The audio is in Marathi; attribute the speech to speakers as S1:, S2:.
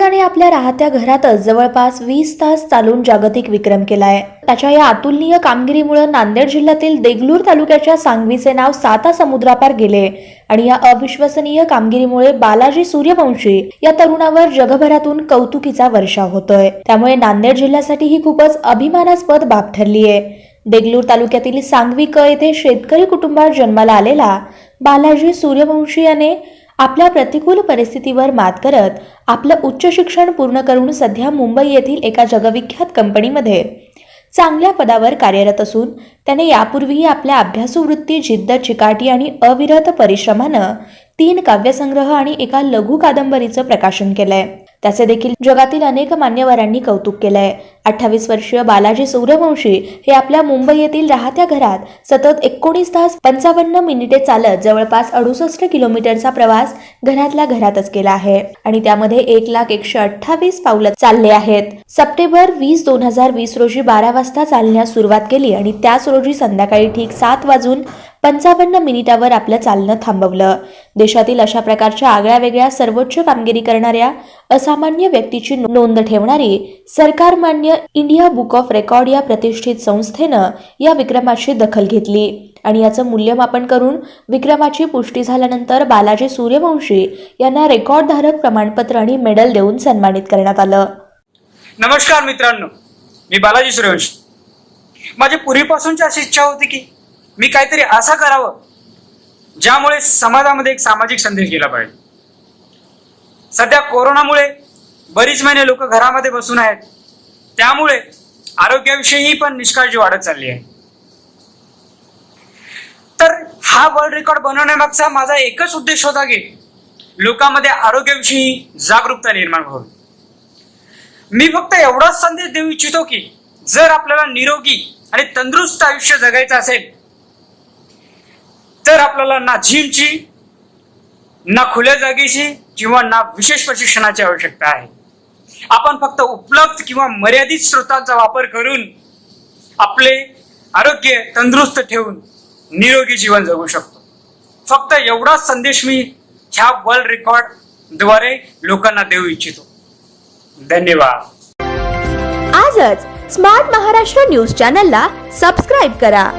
S1: तरुणाने आपल्या राहत्या घरातच जवळपास 20 तास चालून जागतिक विक्रम केलाय। त्याच्या या अतुलनीय कामगिरीमुळे नांदेड जिल्ह्यातील देगलूर तालुक्याच्या सांगवीचे नाव 7 समुद्रापार गेले आणि या अविश्वसनीय कामगिरीमुळे बालाजी सूर्यवंशी या तरुणावर जगभरातून कौतुकीचा वर्षाव होतोय। त्यामुळे नांदेड जिल्ह्यासाठी ही खूपच अभिमानास्पद बाब ठरली आहे। देगलूर तालुक्यातील सांगवी क येथे शेतकरी कुटुंबात जन्माला आलेला बालाजी सूर्यवंशी याने आपल्या प्रतिकूल परिस्थितीवर मात करत आपलं उच्च शिक्षण पूर्ण करून सध्या मुंबई येथील एका जगविख्यात कंपनीमध्ये चांगल्या पदावर कार्यरत असून त्याने यापूर्वीही आपल्या अभ्यासू वृत्ती, जिद्द, चिकाटी आणि अविरत परिश्रमानं 3 काव्यसंग्रह आणि एका लघु कादंबरीचं प्रकाशन केलंय। त्याचे देखील जगातील अनेक मान्यवरांनी कौतुक केलंय। 28 वर्षीय बालाजी सूर्यवंशी हे आपल्या मुंबई येथील राहत्या घरात सतत 19 तास 55 मिनिटे चालत जवळपास 68 किलोमीटरचा प्रवास घरातल्या घरातच केला आहे आणि त्यामध्ये 1,01,28 पावलं चालले आहेत। सप्टेंबर 20, 2020 रोजी 12 वाजता चालण्यास सुरुवात केली आणि त्याच रोजी संध्याकाळी ठीक 7:55 मिनिटावर आपलं चालणं थांबवलं। देशातील अशा प्रकारच्या आगळ्या सर्वोच्च कामगिरी करणाऱ्या असामान्य व्यक्तीची नोंद ठेवणारी सरकार मान्य इंडिया बुक ऑफ रेकॉर्ड या प्रतिष्ठित संस्थेनं या विक्रमाची दखल घेतली आणि याचं मूल्यमापन करून विक्रमाची पुष्टी झाल्यानंतर बालाजी सूर्यवंशी यांना रेकॉर्डधारक प्रमाणपत्र आणि मेडल देऊन सन्मानित करण्यात आलं।
S2: नमस्कार मित्रांनो, मी बालाजी सूर्यवंशी। माझी पूर्वीपासूनची अशी इच्छा होती की मी काहीतरी असं करावं ज्यामुळे समाजामध्ये एक सामाजिक संदेश गेला पाहिजे। सध्या कोरोनामुळे बरीच महिने लोक घरामध्ये बसून आहेत, त्यामुळे आरोग्याविषयी पण निष्काळजी वाढत चालली आहे। तर हा वर्ल्ड रेकॉर्ड बनवण्यामागचा माझा एकच उद्देश होता की लोकांमध्ये आरोग्याविषयी जागरूकता निर्माण व्हावी। मी फक्त एवढाच संदेश देऊ इच्छितो की जर आपल्याला निरोगी आणि तंदुरुस्त आयुष्य जगायचं असेल तर आपल्याला ना जिमची, ना खुल्या जागेची किंवा ना विशेष प्रशिक्षणाची आवश्यकता आहे। आपण फक्त उपलब्ध किंवा मर्यादित स्रोतांचा वापर करून आपले आरोग्य तंदुरुस्त ठेवून निरोगी जीवन जगू शकतो। फक्त एवढाच संदेश मी ह्या वर्ल्ड रेकॉर्ड द्वारे लोकांना देऊ इच्छितो। धन्यवाद।
S1: आजच स्मार्ट महाराष्ट्र न्यूज चॅनलला सबस्क्राइब करा।